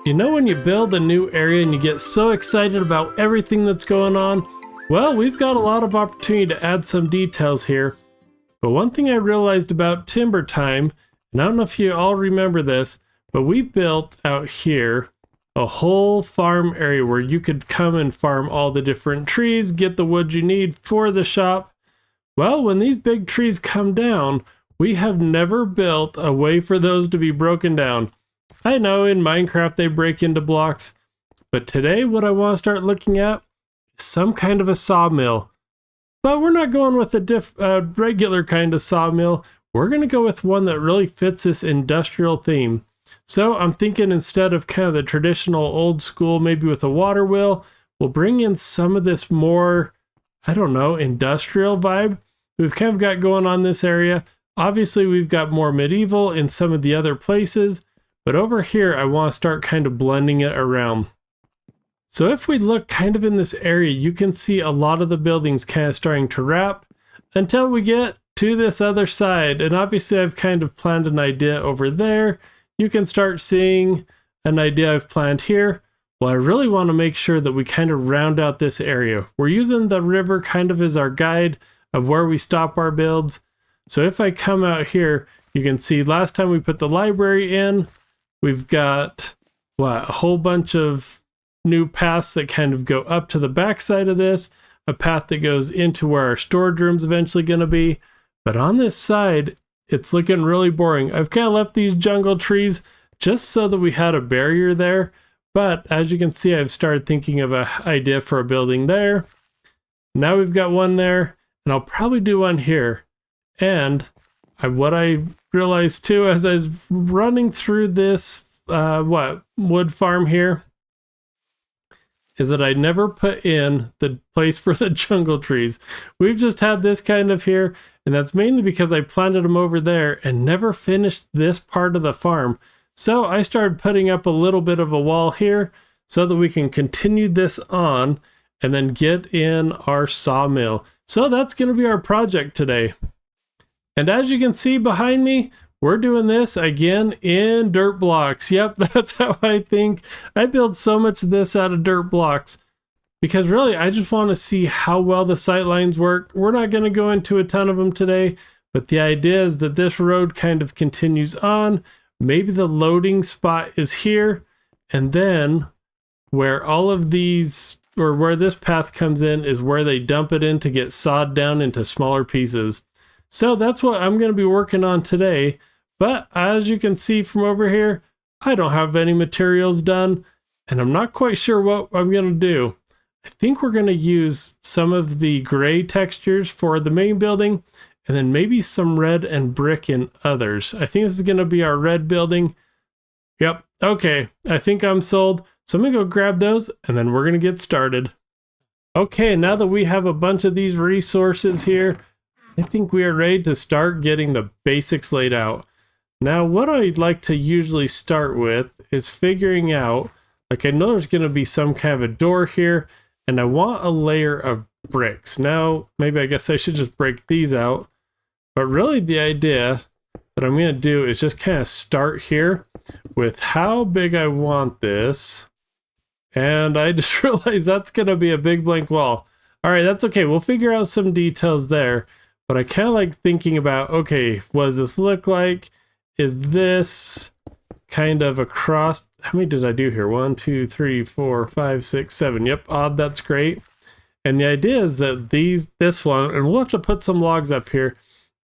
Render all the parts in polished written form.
You know when you build a new area and you get so excited about everything that's going on? Well, we've got a lot of opportunity to add some details here. But one thing I realized about timber time, and I don't know if you all remember this, but we built out here a whole farm area where you could come and farm all the different trees, get the wood you need for the shop. Well, when these big trees come down, we have never built a way for those to be broken down. I know in Minecraft they break into blocks, but today what I want to start looking at is some kind of a sawmill. But we're not going with a regular kind of sawmill. We're going to go with one that really fits this industrial theme. So I'm thinking instead of kind of the traditional old school, maybe with a water wheel, we'll bring in some of this more, I don't know, industrial vibe we've kind of got going on this area. Obviously, we've got more medieval in some of the other places, but over here, I want to start kind of blending it around. So if we look kind of in this area, you can see a lot of the buildings kind of starting to wrap until we get to this other side. And obviously, I've kind of planned an idea over there. You can start seeing an idea I've planned here. Well, I really want to make sure that we kind of round out this area. We're using the river kind of as our guide of where we stop our builds. So if I come out here, you can see last time we put the library in, we've got a whole bunch of new paths that kind of go up to the backside of this, a path that goes into where our storage room's eventually going to be. But on this side, it's looking really boring. I've kind of left these jungle trees just so that we had a barrier there. But as you can see, I've started thinking of an idea for a building there. Now we've got one there, and I'll probably do one here. And what I realized too, as I was running through this wood farm here, is that I never put in the place for the jungle trees. We've just had this kind of here, and that's mainly because I planted them over there and never finished this part of the farm. So I started putting up a little bit of a wall here so that we can continue this on and then get in our sawmill. So that's going to be our project today. And as you can see behind me, we're doing this again in dirt blocks. Yep, that's how I think. I build so much of this out of dirt blocks because really I just want to see how well the sight lines work. We're not going to go into a ton of them today, but the idea is that this road kind of continues on. Maybe the loading spot is here, and then where all of these, or where this path comes in, is where they dump it in to get sawed down into smaller pieces. So that's what I'm going to be working on today. But as you can see from over here, I don't have any materials done, and I'm not quite sure what I'm going to do. I think we're going to use some of the gray textures for the main building, and then maybe some red and brick in others. I think this is going to be our red building. Yep. Okay. I think I'm sold. So I'm going to go grab those, and then we're going to get started. Okay. Now that we have a bunch of these resources here, I think we are ready to start getting the basics laid out. Now, what I'd like to usually start with is figuring out, like I know there's going to be some kind of a door here, and I want a layer of bricks. Now, maybe I guess I should just break these out. But really the idea that I'm going to do is just kind of start here with how big I want this. And I just realized that's going to be a big blank wall. All right, that's okay. We'll figure out some details there. But I kind of like thinking about, okay, what does this look like? Is this kind of across? How many did I do here? 1, 2, 3, 4, 5, 6, 7. Yep, odd, that's great. And the idea is that this one, and we'll have to put some logs up here,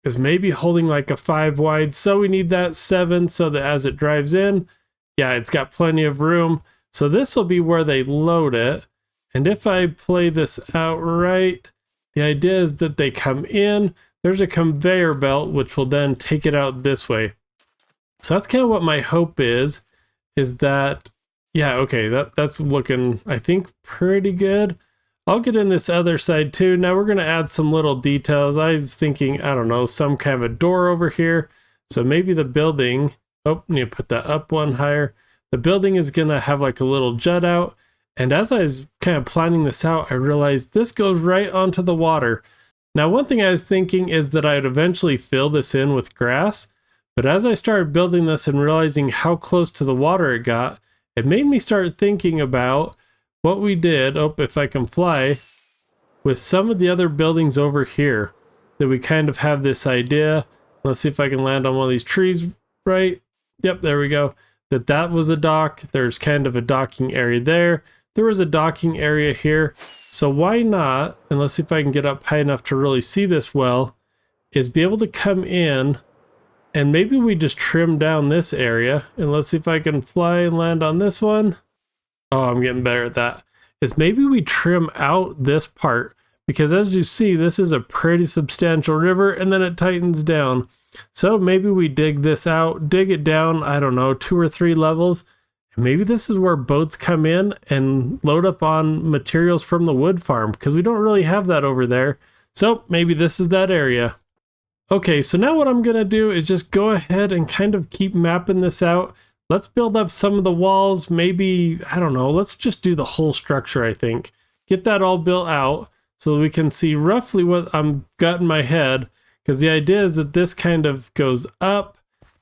is maybe holding like a 5 wide. So we need that 7 so that as it drives in, yeah, it's got plenty of room. So this will be where they load it. And if I play this out right, the idea is that they come in, there's a conveyor belt, which will then take it out this way. So that's kind of what my hope is that, yeah, okay, that's looking, I think, pretty good. I'll get in this other side too. Now we're going to add some little details. I was thinking, I don't know, some kind of a door over here. So maybe the building, oh, you put that up one higher. The building is going to have like a little jut out. And as I was kind of planning this out, I realized this goes right onto the water. Now, one thing I was thinking is that I'd eventually fill this in with grass, but as I started building this and realizing how close to the water it got, it made me start thinking about what we did, oh, if I can fly, with some of the other buildings over here. That we kind of have this idea. Let's see if I can land on one of these trees, right? Yep, there we go. That was a dock. There's kind of a docking area there. There was a docking area here. So why not, and let's see if I can get up high enough to really see this well, is be able to come in and maybe we just trim down this area. And let's see if I can fly and land on this one. Oh, I'm getting better at that. Is maybe we trim out this part, because as you see, this is a pretty substantial river and then it tightens down. So maybe we dig this out, dig it down, I don't know, 2 or 3 levels. And maybe this is where boats come in and load up on materials from the wood farm, because we don't really have that over there. So maybe this is that area. Okay, so now what I'm going to do is just go ahead and kind of keep mapping this out. Let's build up some of the walls, maybe, I don't know, let's just do the whole structure, I think. Get that all built out so we can see roughly what I'm got in my head, because the idea is that this kind of goes up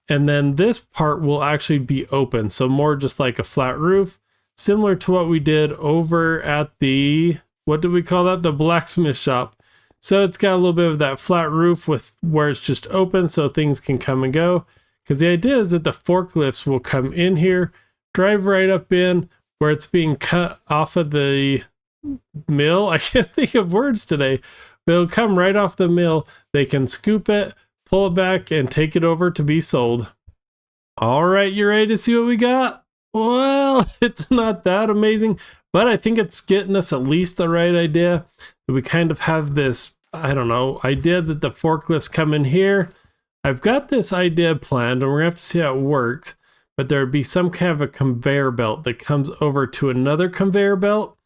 and then this part will actually be open. So more just like a flat roof, similar to what we did over at the, what do we call that? The blacksmith shop. So it's got a little bit of that flat roof with where it's just open so things can come and go. Because the idea is that the forklifts will come in here, drive right up in where it's being cut off of the mill. I can't think of words today, but it'll come right off the mill. They can scoop it, pull it back, and take it over to be sold. All right, you ready to see what we got? Well, it's not that amazing, but I think it's getting us at least the right idea. We kind of have this, I don't know, idea that the forklifts come in here. I've got this idea planned, and we're gonna have to see how it works, but there'd be some kind of a conveyor belt that comes over to another conveyor belt.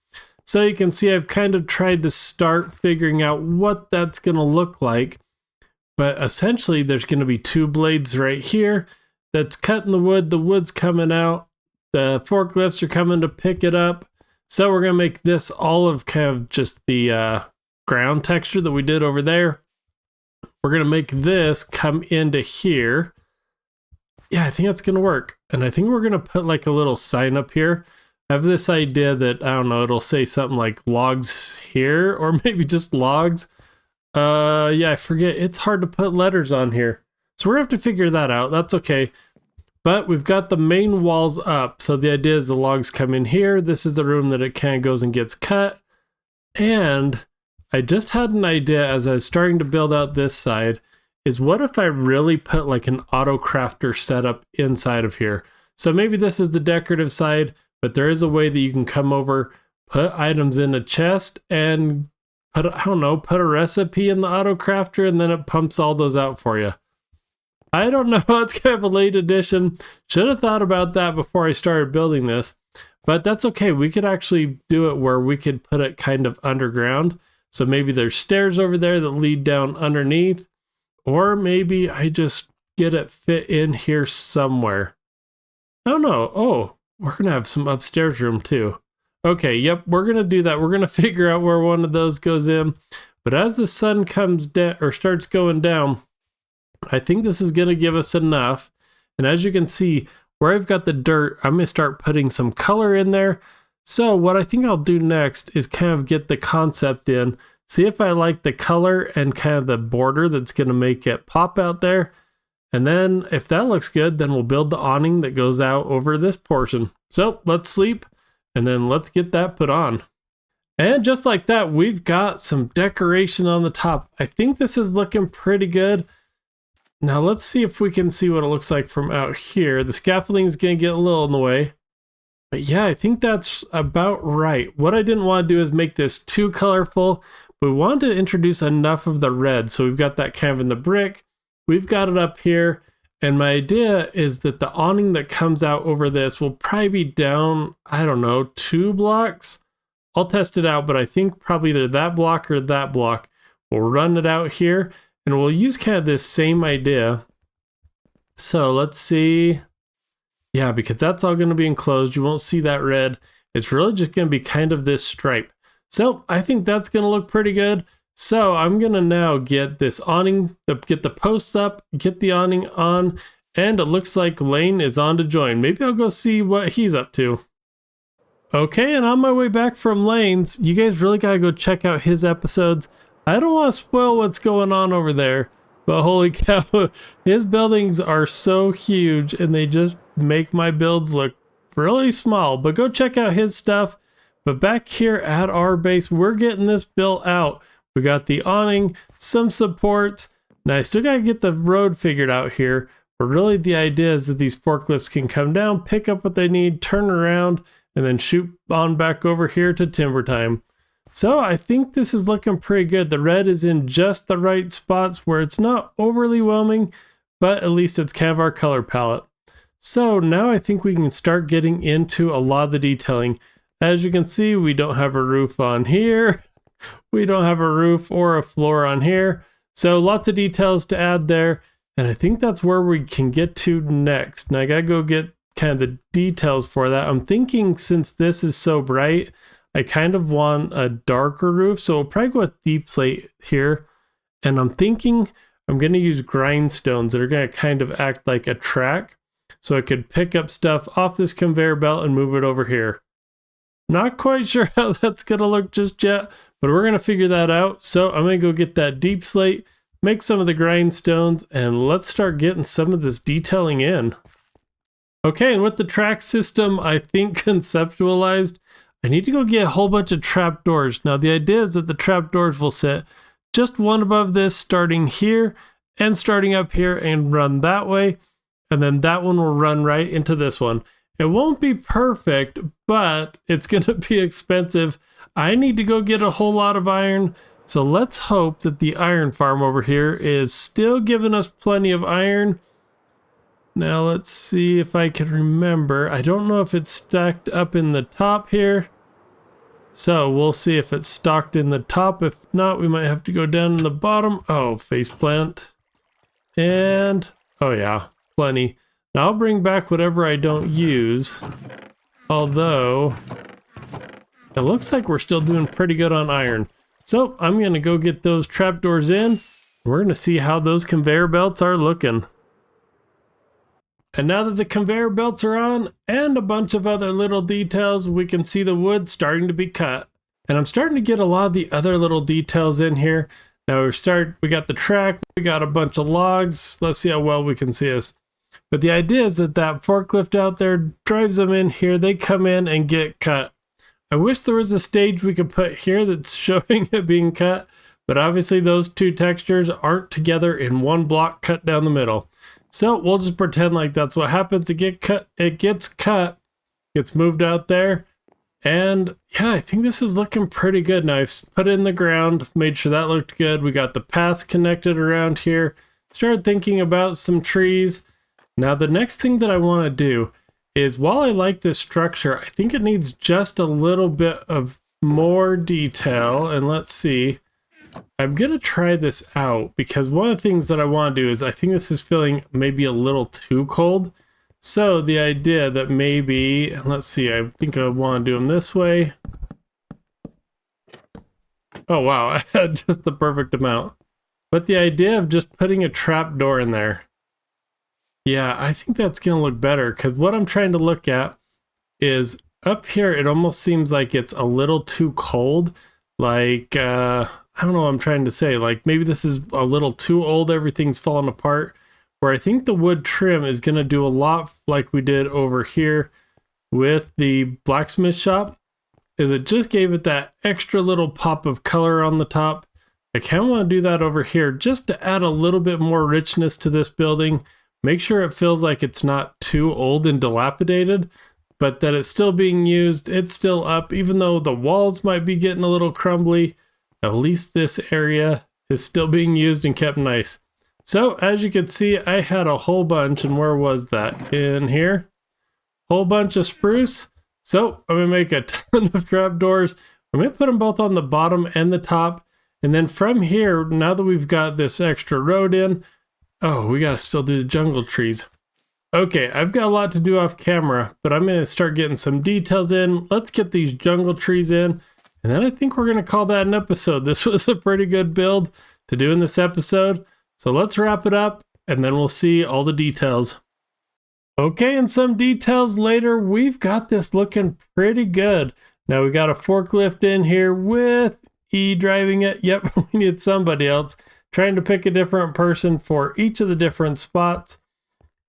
So you can see I've kind of tried to start figuring out what that's gonna look like. But essentially there's gonna be 2 blades right here that's cutting the wood's coming out, the forklifts are coming to pick it up. So we're gonna make this all of kind of just the ground texture that we did over there. We're gonna make this come into here. Yeah, I think that's gonna work. And I think we're gonna put like a little sign up here. I have this idea that, I don't know, it'll say something like logs here, or maybe just logs. Yeah, I forget. It's hard to put letters on here. So we're gonna have to figure that out. That's okay. But we've got the main walls up. So the idea is the logs come in here. This is the room that it kind of goes and gets cut. And I just had an idea as I was starting to build out this side, is what if I really put like an auto crafter setup inside of here? So maybe this is the decorative side, but there is a way that you can come over, put items in a chest and put, I don't know, put a recipe in the auto crafter and then it pumps all those out for you. I don't know, it's kind of a late addition. Should have thought about that before I started building this, but that's okay. We could actually do it where we could put it kind of underground. So maybe there's stairs over there that lead down underneath, or maybe I just get it fit in here somewhere. I don't know. Oh, we're going to have some upstairs room too. Okay, yep, we're going to do that. We're going to figure out where one of those goes in. But as the sun comes down or starts going down, I think this is going to give us enough. And as you can see, where I've got the dirt, I'm going to start putting some color in there. So what I think I'll do next is kind of get the concept in, see if I like the color and kind of the border that's going to make it pop out there. And then if that looks good, then we'll build the awning that goes out over this portion. So let's sleep and then let's get that put on. And just like that, we've got some decoration on the top. I think this is looking pretty good. Now let's see if we can see what it looks like from out here. The scaffolding is going to get a little in the way. But yeah, I think that's about right. What I didn't want to do is make this too colorful, but we wanted to introduce enough of the red. So we've got that kind of in the brick. We've got it up here. And my idea is that the awning that comes out over this will probably be down, I don't know, 2 blocks. I'll test it out, but I think probably either that block or that block. We'll run it out here and we'll use kind of this same idea. So let's see. Yeah, because that's all going to be enclosed. You won't see that red. It's really just going to be kind of this stripe. So I think that's going to look pretty good. So I'm going to now get this awning, get the posts up, get the awning on, And it looks like Lane is on to join. Maybe I'll go see what he's up to. Okay, and on my way back from Lane's, you guys really gotta go check out his episodes. I don't want to spoil what's going on over there, but holy cow, his buildings are so huge and they just make my builds look really small. But go check out his stuff. But back here at our base, we're getting this built out. We got the awning, some supports. Now I still gotta get the road figured out here, but really the idea is that these forklifts can come down, pick up what they need, turn around, and then shoot on back over here to timber time. So I think this is looking pretty good. The red is in just the right spots where it's not overly whelming, but at least it's kind of our color palette. So now I think we can start getting into a lot of the detailing. As you can see, we don't have a roof on here. We don't have a roof or a floor on here. So lots of details to add there. And I think that's where we can get to next. Now I gotta go get kind of the details for that. I'm thinking since this is so bright, I kind of want a darker roof. So we'll probably go with deep slate here. And I'm thinking I'm gonna use grindstones that are gonna kind of act like a track. So I could pick up stuff off this conveyor belt and move it over here. Not quite sure how that's gonna look just yet, but we're gonna figure that out. So I'm gonna go get that deep slate, make some of the grindstones, and let's start getting some of this detailing in. Okay, and with the track system, I think conceptualized, I need to go get a whole bunch of trapdoors. Now the idea is that the trapdoors will sit just one above this, starting here and starting up here and run that way. And then that one will run right into this one. It won't be perfect, but it's gonna be expensive. I need to go get a whole lot of iron. So let's hope that the iron farm over here is still giving us plenty of iron. Now let's see if I can remember. I don't know if it's stacked up in the top here. So we'll see if it's stocked in the top. If not, we might have to go down in the bottom. Oh, faceplant. And, oh yeah, plenty. Now I'll bring back whatever I don't use. Although, it looks like we're still doing pretty good on iron. So I'm gonna go get those trapdoors in. We're gonna see how those conveyor belts are looking. And now that the conveyor belts are on and a bunch of other little details, we can see the wood starting to be cut. And I'm starting to get a lot of the other little details in here. Now we got the track, we got a bunch of logs. Let's see how well we can see this. But the idea is that that forklift out there drives them in here, they come in and get cut. I wish there was a stage we could put here that's showing it being cut, but obviously those two textures aren't together in one block cut down the middle. So we'll just pretend like that's what happens. It gets cut, gets moved out there. And yeah, I think this is looking pretty good. Now I've put it in the ground, made sure that looked good. We got the paths connected around here. Started thinking about some trees. Now the next thing that I want to do is, while I like this structure, I think it needs just a little bit of more detail. And let's see. I'm gonna try this out because one of the things that I want to do is, I think this is feeling maybe a little too cold. So the idea that maybe, let's see, I think I want to do them this way. Oh wow, I had just the perfect amount. But the idea of just putting a trap door in there. Yeah, I think that's gonna look better, because what I'm trying to look at is up here, it almost seems like it's a little too cold. Like, I don't know what I'm trying to say. Like, maybe this is a little too old, everything's falling apart. Where I think the wood trim is going to do a lot like we did over here with the blacksmith shop, is it just gave it that extra little pop of color on the top. I kind of want to do that over here just to add a little bit more richness to this building. Make sure it feels like it's not too old and dilapidated, but that it's still being used, it's still up, even though the walls might be getting a little crumbly. At least this area is still being used and kept nice. So as you can see, I had a whole bunch, and where was that? In here. Whole bunch of spruce. So I'm gonna make a ton of trapdoors. I'm gonna put them both on the bottom and the top. And then from here, now that we've got this extra road in, oh, we gotta still do the jungle trees. Okay, I've got a lot to do off camera, but I'm gonna start getting some details in. Let's get these jungle trees in, and then I think we're gonna call that an episode. This was a pretty good build to do in this episode. So let's wrap it up, and then we'll see all the details. Okay, and some details later, we've got this looking pretty good. Now we got a forklift in here with E driving it. Yep, we need somebody else. Trying to pick a different person for each of the different spots.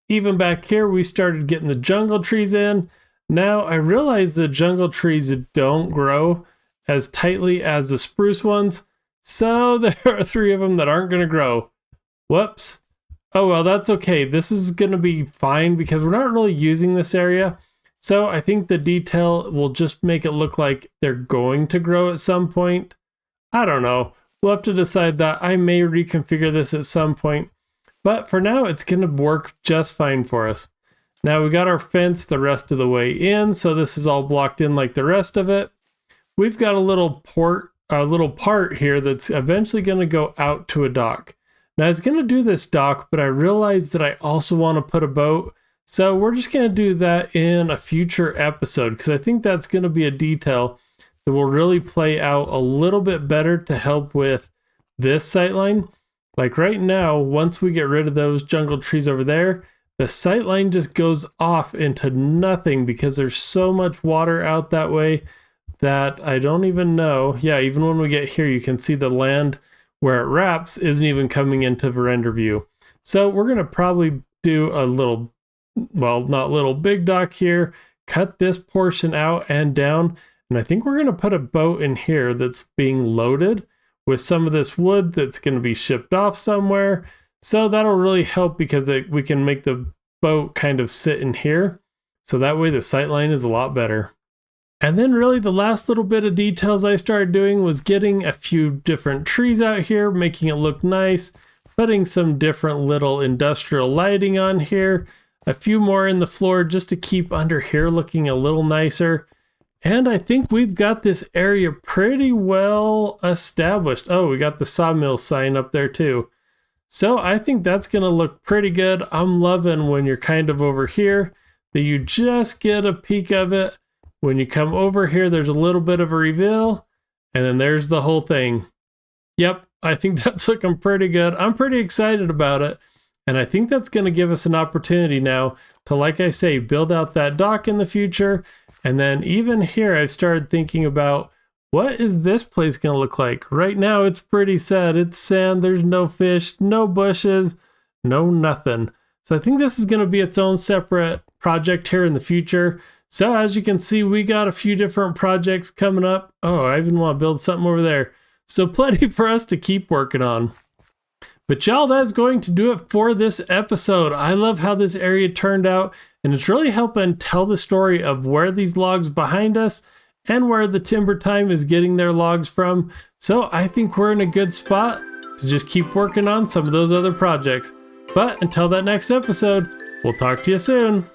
Even back here, we started getting the jungle trees in. Now I realize the jungle trees don't grow as tightly as the spruce ones. So there are 3 of them that aren't going to grow. Whoops. Oh, well, that's okay. This is going to be fine because we're not really using this area. So I think the detail will just make it look like they're going to grow at some point. I don't know. We'll have to decide that. I may reconfigure this at some point. But for now, it's going to work just fine for us. Now we got our fence the rest of the way in. So this is all blocked in like the rest of it. We've got a little part here that's eventually going to go out to a dock. Now I was going to do this dock, but I realized that I also want to put a boat. So we're just going to do that in a future episode because I think that's going to be a detail that will really play out a little bit better to help with this sightline. Like right now, once we get rid of those jungle trees over there, the sightline just goes off into nothing because there's so much water out that way that I don't even know. Yeah, even when we get here, you can see the land where it wraps isn't even coming into render view. So we're going to probably do a little, well, not little, big dock here, cut this portion out and down. And I think we're going to put a boat in here that's being loaded with some of this wood that's going to be shipped off somewhere. So that'll really help because we can make the boat kind of sit in here. So that way the sightline is a lot better. And then really the last little bit of details I started doing was getting a few different trees out here, making it look nice, putting some different little industrial lighting on here, a few more in the floor just to keep under here looking a little nicer. And I think we've got this area pretty well established. Oh, we got the Sawmill sign up there too. So I think that's going to look pretty good. I'm loving when you're kind of over here that you just get a peek of it. When you come over here, there's a little bit of a reveal, and then there's the whole thing. Yep, I think that's looking pretty good. I'm pretty excited about it, and I think that's going to give us an opportunity now to, like I say, build out that dock in the future. And then even here, I've started thinking about what is this place going to look like? Right now, it's pretty sad. It's sand. There's no fish, no bushes, no nothing. So I think this is going to be its own separate project here in the future. So as you can see, we got a few different projects coming up. Oh, I even want to build something over there. So plenty for us to keep working on. But y'all, that's going to do it for this episode. I love how this area turned out, and it's really helping tell the story of where these logs behind us and where the Timber Time is getting their logs from. So I think we're in a good spot to just keep working on some of those other projects. But until that next episode, we'll talk to you soon.